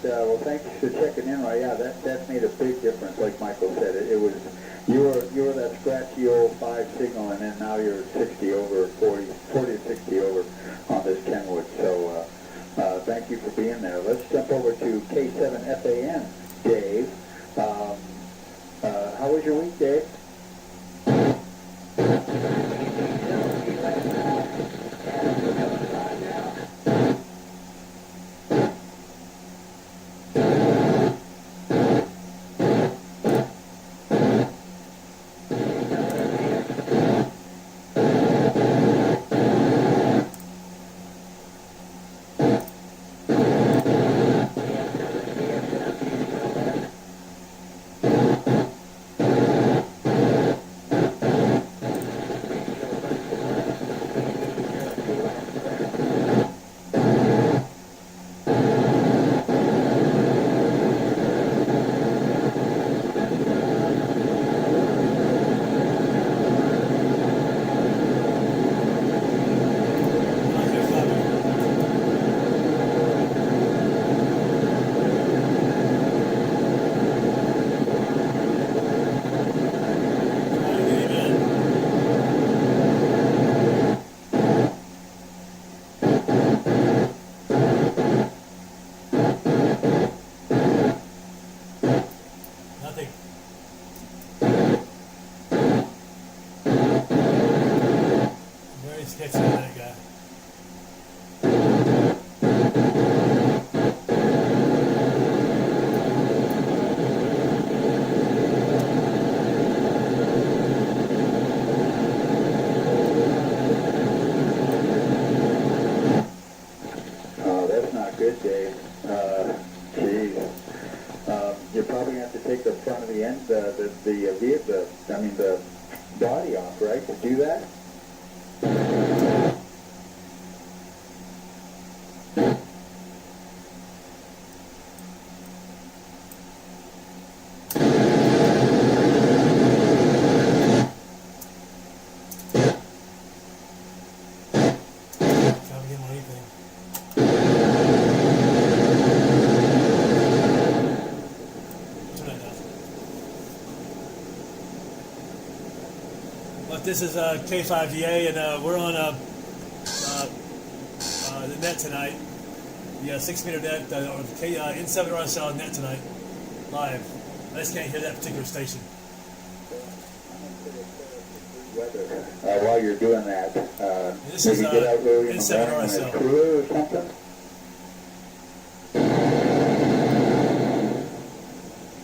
Well, thanks for checking in. Right, yeah, that made a big difference. Like Michael said, it was you were that scratchy old 5 signal, and then now you're 60 over 40 to 60 over on this Kenwood. So thank you for being there. Let's jump over to K7FAN, Dave. How was your week, Dave? The body off, right, to do that? This is K5VA, and we're on the net tonight, the 6-meter net, or the N7RSL net tonight, live. I just can't hear that particular station. While you're doing that, this is get out early in the N7RSL. Crew or something?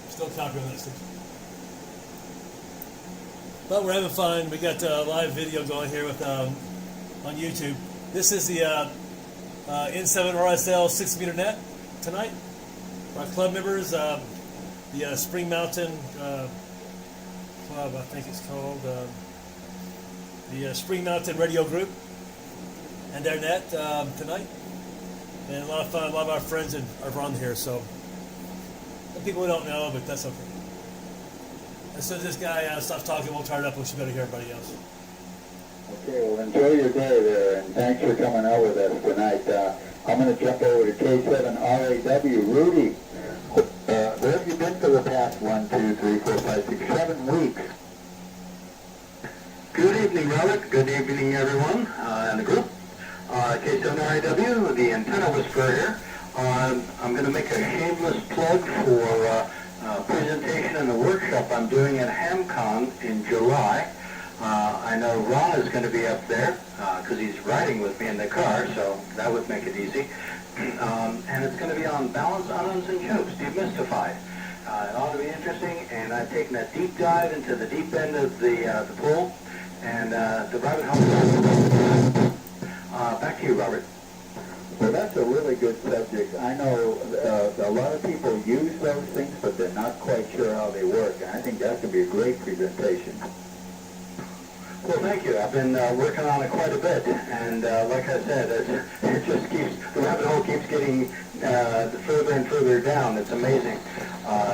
Still copying that station. But we're having fun. We got a live video going here with on YouTube. This is the N7RSL 6-meter net tonight. For our club members, the Spring Mountain Club, I think it's called, the Spring Mountain Radio Group, and their net tonight. And a lot of fun. A lot of our friends are on here, so some people we don't know, but that's okay. As soon as this guy stops talking, we'll turn it up. We should better hear everybody else. Okay, well, enjoy your day there, and thanks for coming out with us tonight. I'm going to jump over to K7RAW. Rudy, where have you been for the past 1, 2, 3, 4, 5, 6, 7 weeks? Good evening, Robert. Good evening, everyone in the group. K7RAW, the antenna whisperer here. I'm going to make a shameless plug for presentation in the workshop I'm doing at HamCon in July. I know Ron is going to be up there because he's riding with me in the car, so that would make it easy. And it's going to be on balance, unknowns, and chokes, demystified. It ought to be interesting, and I've taken a deep dive into the deep end of the pool, and the rabbit hole. Back to you, Robert. Well, that's a really good subject. I know a lot of people use those things, but they're not quite sure how they work. And I think that could be a great presentation. Well, thank you. I've been working on it quite a bit, and like I said, it just keeps, the rabbit hole keeps getting further and further down. It's amazing.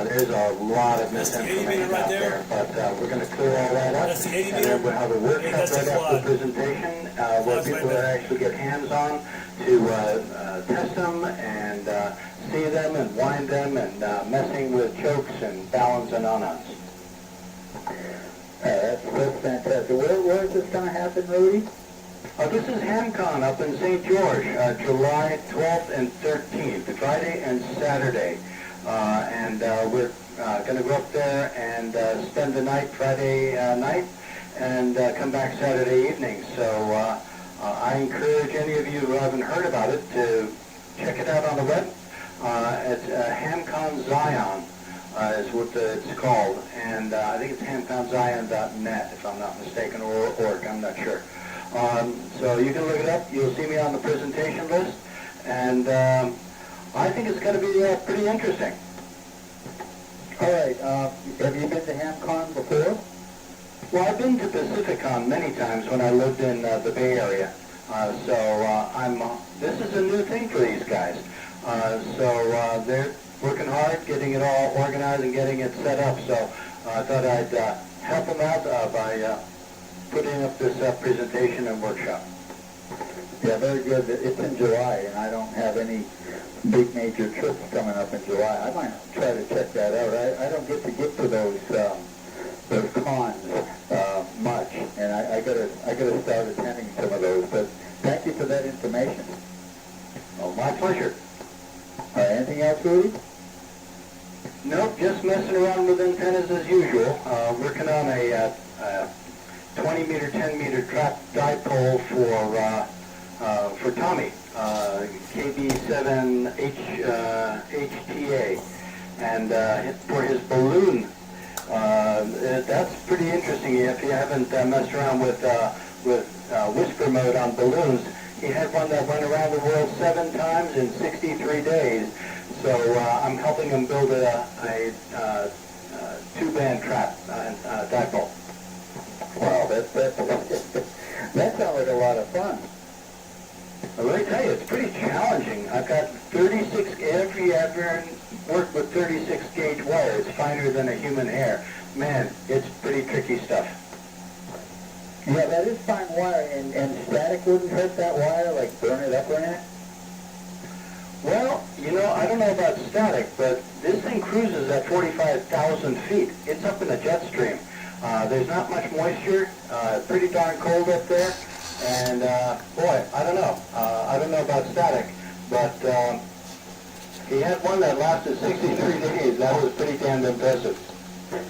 There's a lot of misinformation out there, but we're going to clear all that up, and then we'll have a workshop right after the presentation where people will actually get hands-on to test them and see them and wind them and messing with chokes and ballons and on-ons. That's fantastic. Where is this going to happen, Rudy? This is HamCon up in St. George, July 12th and 13th, Friday and Saturday. And we're going to go up there and spend the night Friday night and come back Saturday evening. So I encourage any of you who haven't heard about it to check it out on the web. It's HamCon Zion is what it's called. And I think it's hamconzion.net, if I'm not mistaken, or org, I'm not sure. So you can look it up. You'll see me on the presentation list. And I think it's going to be pretty interesting. All right. Have you been to HamCon before? Well, I've been to Pacificon many times when I lived in the Bay Area. This is a new thing for these guys. So they're working hard, getting it all organized and getting it set up. So I thought I'd help them out by putting up this presentation and workshop. Yeah, very good. It's in July, and I don't have any big major trips coming up in July. I might try to check that out. I don't get to those cons much, and I gotta start attending some of those. But thank you for that information. Oh, my pleasure. Anything else, Rudy? Nope, just messing around with antennas as usual. Working on a 20-meter, 10-meter trap dipole for Tommy, KB7 HTA, and for his balloon. That's pretty interesting. If you haven't messed around with whisper mode on balloons, he had one that went around the world 7 times in 63 days. So I'm helping him build a 2-band trap dipole. Wow, that sounds like a lot of fun. Let me tell you, it's pretty challenging. I've got 36, if you ever work with 36 gauge wire, it's finer than a human hair. Man, it's pretty tricky stuff. Yeah, that is fine wire, and static wouldn't hurt that wire, like burn it up or anything? Well, you know, I don't know about static, but this thing cruises at 45,000 feet. It's up in the jet stream. There's not much moisture, pretty darn cold up there, and boy, I don't know. I don't know about static, but he had one that lasted 63 days. That was pretty damn impressive.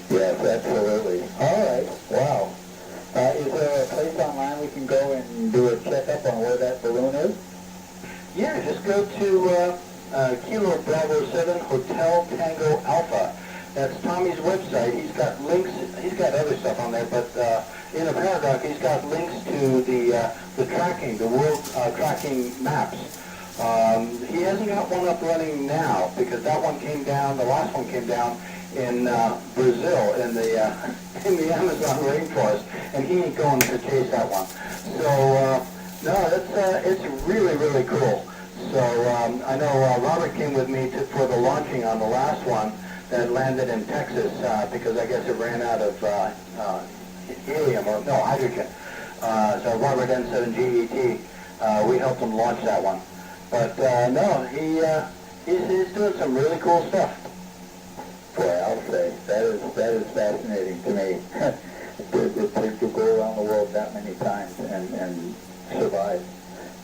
Yes, absolutely. All right, wow. Is there a place online we can go and do a checkup on where that balloon is? Yeah, just go to Kilo Bravo 7 Hotel Tango Alpha. That's Tommy's website. He's got links. He's got other stuff on there, but in a paragraph, he's got links to the tracking, the world tracking maps. He hasn't got one up running now because that one came down. The last one came down in Brazil in the Amazon rainforest, and he ain't going to chase that one. So no, it's really cool. So I know Robert came with me for the launching on the last one that landed in Texas because I guess it ran out of helium or no hydrogen. So Robert N7GET, we helped him launch that one. But no, he's doing some really cool stuff. Boy, I'll say that is fascinating to me. to go around the world that many times and survive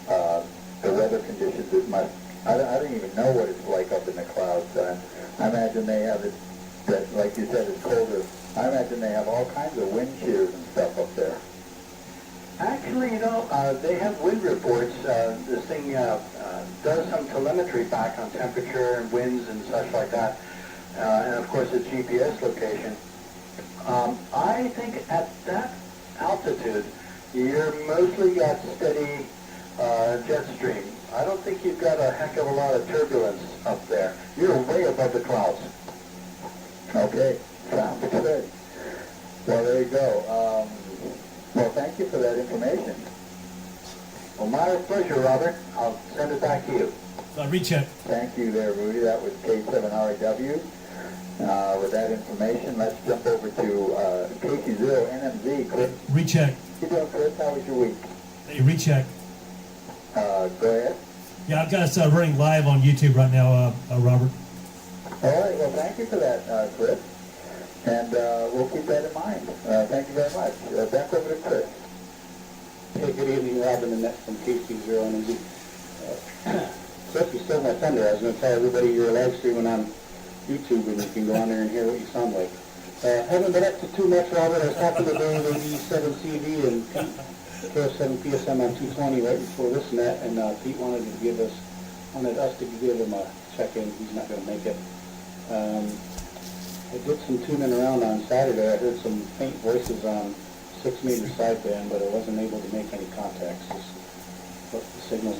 the weather conditions. It must. I don't even know what it's like up in the clouds. I imagine they have it. That, like you said, it's colder. I imagine they have all kinds of wind shears and stuff up there. Actually, you know, they have wind reports. This thing does some telemetry back on temperature and winds and such like that. And of course, its GPS location. I think at that altitude, you're mostly got steady jet stream. I don't think you've got a heck of a lot of turbulence up there. You're way above the clouds. Okay, sounds good. Well, there you go. Well, thank you for that information. Well, my pleasure, Robert. I'll send it back to you. Recheck. Thank you there, Rudy. That was K7RW. With that information, let's jump over to KC0NMZ. Chris, Recheck. how you doing, Chris? How was your week? Hey, recheck. Go ahead. Yeah, I've got us running live on YouTube right now, Robert. All right, well, thank you for that, Chris. And we'll keep that in mind. Thank you very much. Back over to Chris. Hey, good evening, Robin and Net from KC0NZ. Chris, you stole my thunder. I was going to tell everybody you're live streaming on YouTube and you can go on there and hear what you sound like. Haven't been up to too much, Robert. I was talking to Dave, AD7CV and Pete, KO7 PSM on 220 right before this net, and Pete wanted us to give him a check-in. He's not going to make it. I did some tuning around on Saturday. I heard some faint voices on 6-meter sideband, but I wasn't able to make any contacts. But the signals,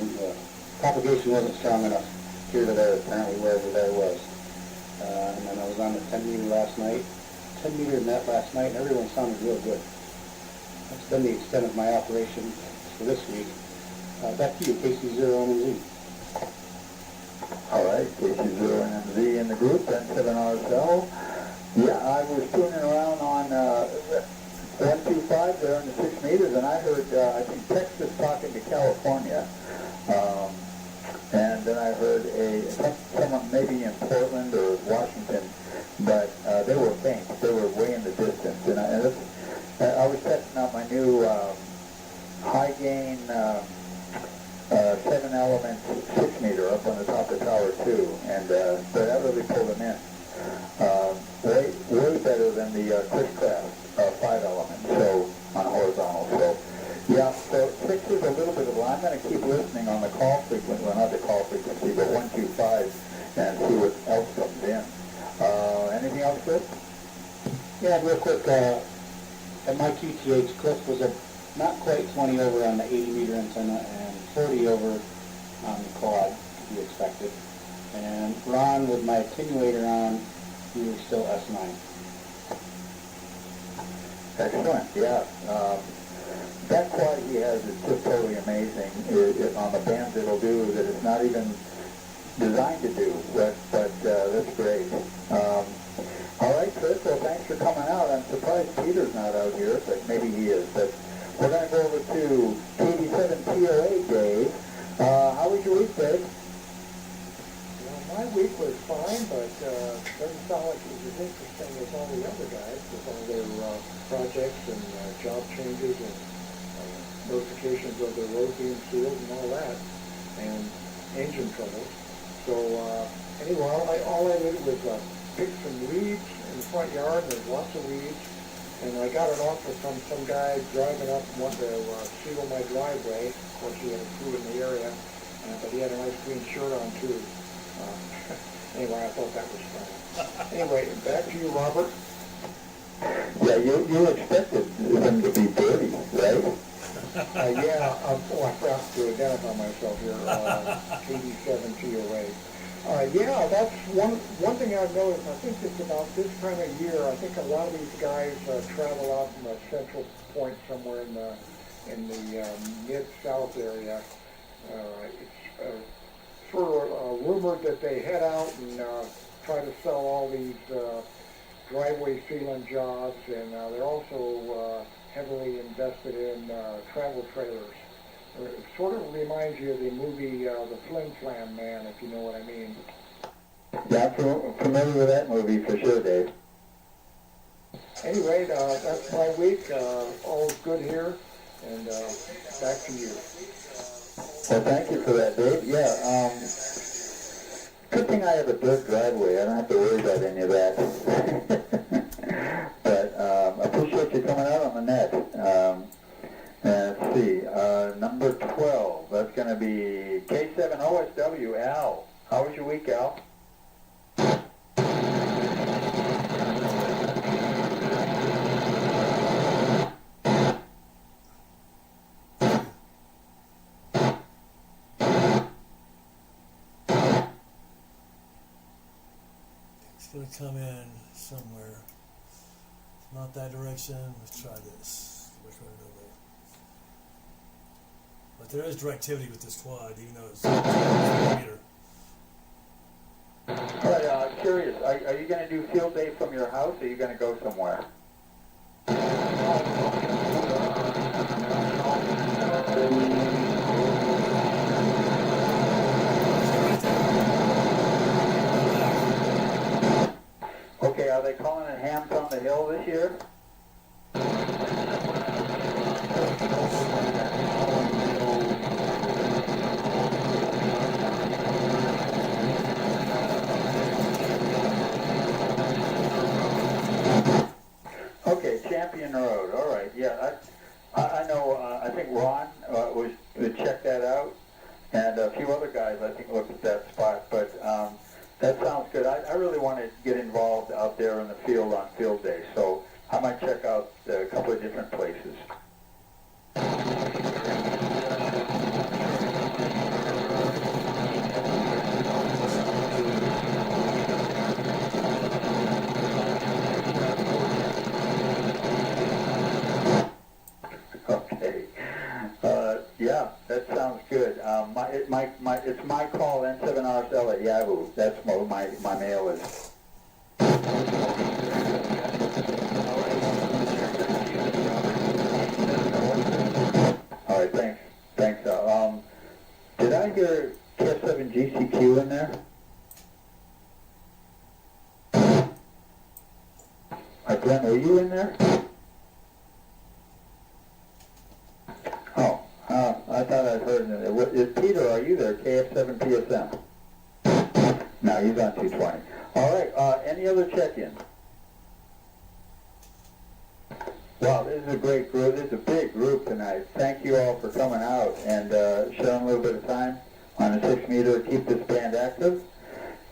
propagation wasn't strong enough here to there, apparently, wherever there was. And then I was on the 10-meter last night, 10-meter net last night, and everyone sounded real good. That's been the extent of my operation for this week. Back to you, KC0NZ. All right, KC0NZ in the group, N7RSL. Yeah, I was tuning around on 125 there in the 6 meters, and I heard, I think, Texas talking to California. And then I heard someone maybe in Portland or Washington, but they were faint. They were way in the distance. And I was testing out my new high gain 7-element 6-meter up on the top of the tower too, and so that really pulled them in. Way better than the Chris-Craft 5-element, so on horizontal. So yeah, so 6 is a little bit of. I'm going to keep listening on the call frequency, well not the call frequency, but 125, and see what else comes in. Anything else, Chris? Yeah, real quick, at my QTH, Cliff was not quite 20 over on the 80-meter antenna and 40 over on the quad, to be expected. And Ron, with my attenuator on, we were still S9. Excellent, yeah. That quad he has is just totally amazing. On the bands it'll do that it's not even designed to do, but that's great. All right, Chris, well, thanks for coming out. I'm surprised Peter's not out here, but maybe he is. But we're going to go over to KD7POA, Dave. How was your week, Dave? Well, my week was fine, but doesn't sound like it was as interesting as all the other guys with all their projects and job changes and notifications of their road being sealed and all that, and engine troubles. So anyway, all I did was pick some weeds in the front yard. There's lots of weeds, and I got it off from some guy driving up and wanted to seal my driveway. Of course, he had a crew in the area, but he had a nice green shirt on too. Anyway, I thought that was funny. Anyway, back to you, Robert. Yeah, you expected them to be dirty, right? I forgot to identify myself here. KD7TOA. Yeah, that's one thing I've noticed. I think it's about this time of year. I think a lot of these guys travel out from a central point somewhere in the mid-south area. It's sort of rumored that they head out and try to sell all these driveway sealing jobs, and they're also heavily invested in travel trailers. It sort of reminds you of the movie The Flim Flam Man, if you know what I mean. Yeah, I'm familiar with that movie for sure, Dave. Anyway, that's my week. All's good here, and back to you. Well, thank you for that, Dave. Yeah, good thing I have a dirt driveway. I don't have to worry about any of that. But I appreciate you coming out on the net. And let's see, number 12, that's going to be K7OSW, Al. How was your week, Al? It's going to come in somewhere. Not that direction. Let's try this. Which one over? But there is directivity with this quad, even though it's a meter. All right, curious, are you going to do field day from your house, or are you going to go somewhere? they calling it Hams on the Hill this year? Okay, Champion Road. All right. Yeah, I know. I think Ron was to check that out, and a few other guys I think looked at that spot. But that sounds good. I really want to get involved out there in the field on field day, so I might check out a couple of different places. Okay. Yeah, that sounds good. It's my call, N7RSL at Yahoo. That's what my mail is. All right, thanks. Thanks. Did I hear KF7GCQ in there? Glenn, were you in there? I thought I'd heard it. Is Peter, are you there? KF7PSM? No, he's on 220. All right, any other check-in? Wow, this is a great group. This is a big group tonight. Thank you all for coming out and sharing a little bit of time on the 6 meter to keep this band active.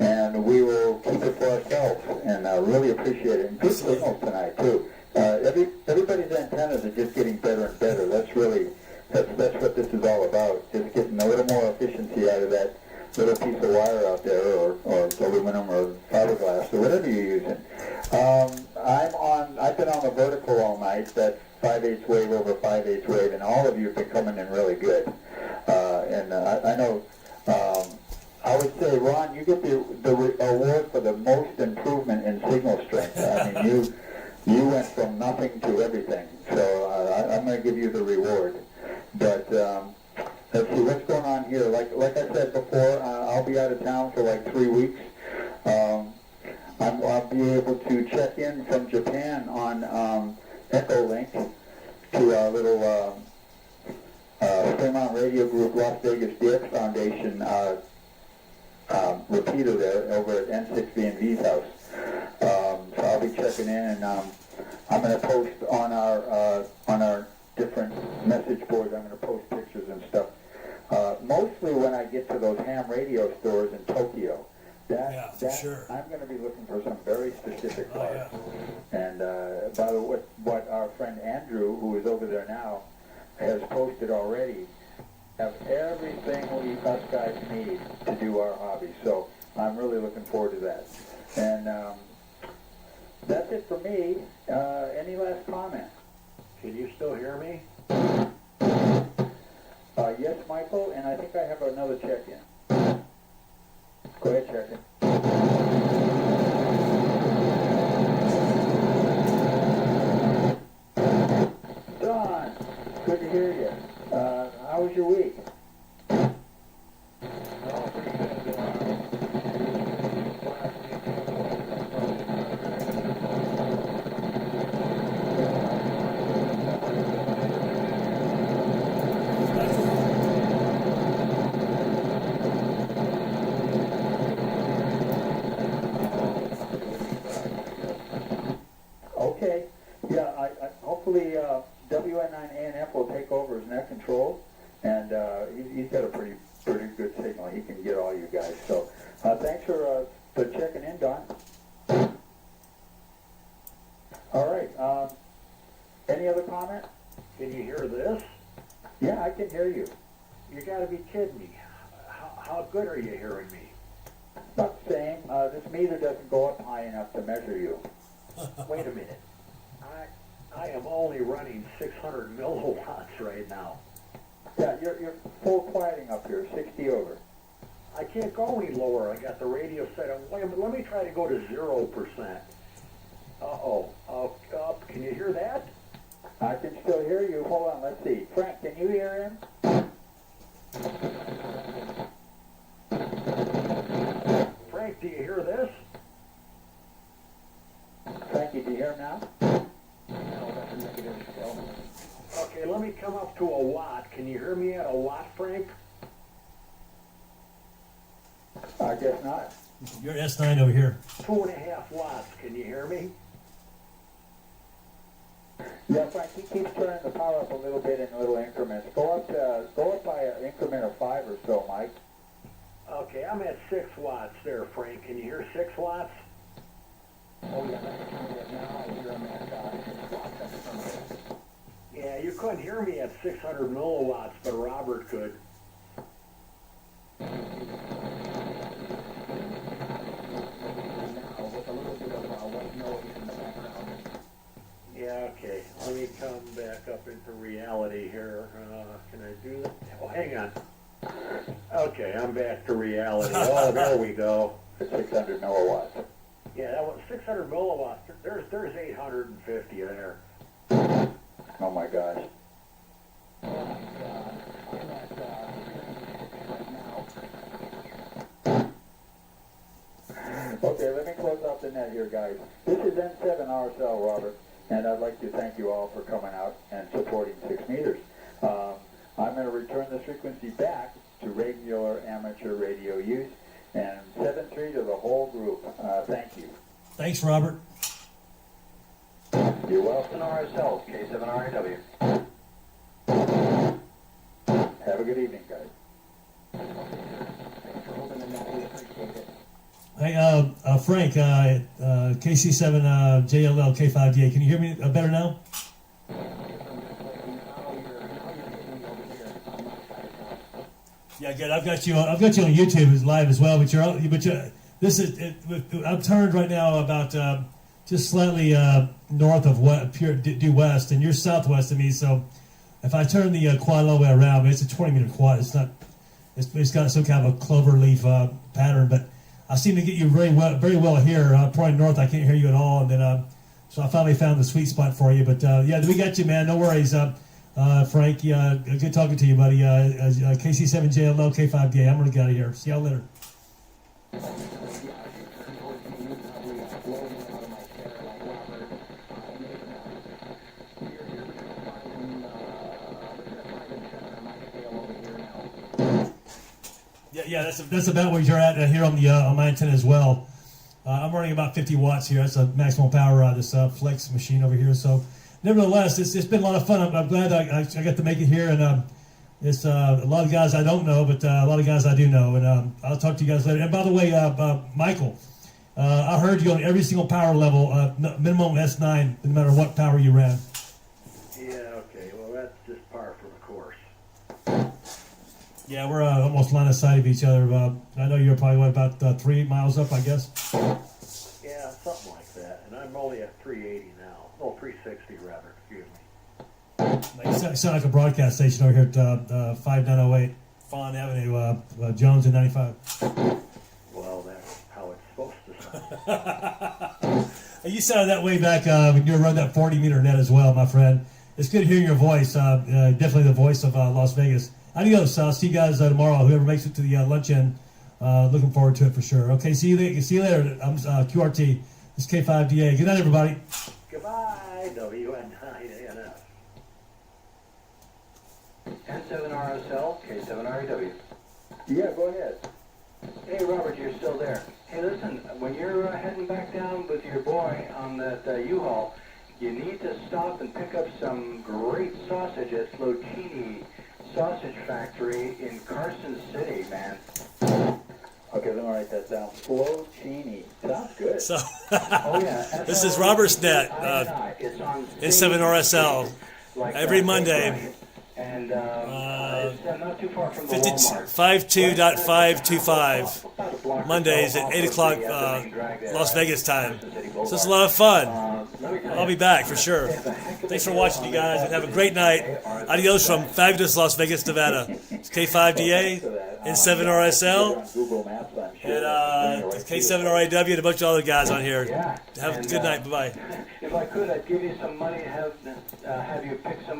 And we will keep it for ourselves, and really appreciate it. And good signals tonight, too. Everybody's antennas are just getting better and better. That's what this is all about, just getting a little more efficiency out of that little piece of wire out there, or aluminum or fiberglass, or whatever you're using. I've been on the vertical all night, that 5/8 wave over 5/8 wave, and all of you have been coming in really good. I know, I would say, Ron, you get the award for the most improvement in signal strength. I mean, you went from nothing to everything, so I'm going to give you the reward. But let's see what's going on here. Like I said before, I'll be out of town for like 3 weeks. I'll be able to check in from Japan on Echolink to our little Fremont Radio Group Las Vegas DX Foundation repeater there over at N6VNV's house. So I'll be checking in, and I'm going to post on our different message boards. I'm going to post pictures and stuff. Mostly when I get to those ham radio stores in Tokyo. Sure. I'm going to be looking for some very specific parts. And by the way, what our friend Andrew, who is over there now, has posted already, have everything us guys need to do our hobby. So I'm really looking forward to that. And that's it for me. Any last comment? Can you still hear me? Yes, Michael, and I think I have another check-in. Go ahead, check-in. Don, good to hear you. How was your week? Okay. Yeah, hopefully WN9ANF will take over as net control, and he's got a pretty good signal. He can get all you guys. So thanks for checking in, Don. All right. Any other comment? Can you hear this? Yeah, I can hear you. You gotta be kidding me. How good are you hearing me? About the same. This meter doesn't go up high enough to measure you. Wait a minute. I am only running 600 milliwatts right now. Yeah, you're full quieting up here, 60 over. I can't go any lower. I got the radio set on. Wait a minute, let me try to go to 0%. Can you hear that? I can still hear you. Hold on, let's see. Frank, can you hear him? Frank, do you hear this? I guess not. You're S9 over here. 2.5 watts. Can you hear me? Yeah, Frank, he keeps turning the power up a little bit in little increments. Go up by an increment of 5 or so, Mike. Okay, I'm at 6 watts there, Frank. Can you hear 6 watts? Oh, yeah, now I hear him at, Yeah, you couldn't hear me at 600 milliwatts, but Robert could. with a little bit of white noise in the background. Yeah, okay. Let me come back up into reality here. Can I do that? Oh, hang on. Okay, I'm back to reality. Oh, there we go. 600 milliwatts. Yeah, that was 600 milliwatts. There's 850 there. Oh my gosh. Okay, let me close out the net here, guys. This is N7RSL, Robert, and I'd like to thank you all for coming out and supporting 6 meters. I'm going to return this frequency back to regular amateur radio use, and 7-3 to the whole group. Thank you. Thanks, Robert. You're welcome. N7RSL, K7RAW. Have a good evening, guys. Hey, Frank, KC7 JLL K5DA. Can you hear me better now? Yeah, good. I've got you on YouTube as live as well. I'm turned right now about just slightly north of due west, and you're southwest of me. So if I turn the quad all the way around, it's a 20-meter quad. It's not. It's got some kind of a clover leaf pattern, but I seem to get you very well here. Probably north, I can't hear you at all, and then so I finally found the sweet spot for you. But yeah, we got you, man. No worries, Frank. Yeah, good talking to you, buddy. KC7JLL K5DA. I'm gonna get out of here. See y'all later. Yeah, that's about where you're at here on the on my antenna as well. I'm running about 50 watts here. That's a maximum power this Flex machine over here. So, nevertheless, it's been a lot of fun. I'm glad I got to make it here, and it's a lot of guys I don't know, but a lot of guys I do know. And I'll talk to you guys later. And by the way, Michael, I heard you on every single power level, minimum S9, no matter what power you ran. Yeah, okay. Well, that's just par for the course. Yeah, we're almost line of sight of each other. I know you're probably about 3 miles up, I guess. Yeah, something like that. And I'm only at 380 now. Oh, 360 rather. Excuse me. You sound like a broadcast station over here at 5908 Fawn Avenue, Jones and 95. Well, that's how it's supposed to sound. You sounded that way back when you were running that 40-meter net as well, my friend. It's good hearing your voice. Definitely the voice of Las Vegas. Adios. I'll see you guys tomorrow. Whoever makes it to the luncheon, looking forward to it for sure. Okay, see you later. I'm QRT. This is K5DA. Good night, everybody. Goodbye, WN9ANF. N7RSL, K7RAW. Yeah, go ahead. Hey, Robert, you're still there. Hey, listen, when you're heading back down with your boy on that U-Haul, you need to stop and pick up some great sausage at Flocini Sausage Factory in Carson City, man. Okay, let me write that down. Flocini. Sounds good. So, Oh, yeah. this is Robert's net, It's on N7RSL, like every Monday. And it's not too far from the 50, Walmart. 52.525 Mondays at 8 o'clock Las Vegas time. So it's a lot of fun. I'll be back for sure. Thanks for watching, you guys, and have a great night. Adios from fabulous Las Vegas, Nevada. It's K5DA, N7RSL, and K7RAW, and a bunch of other guys on here. Have a good night. Bye-bye. If I could, I'd give you some money to have you pick some up.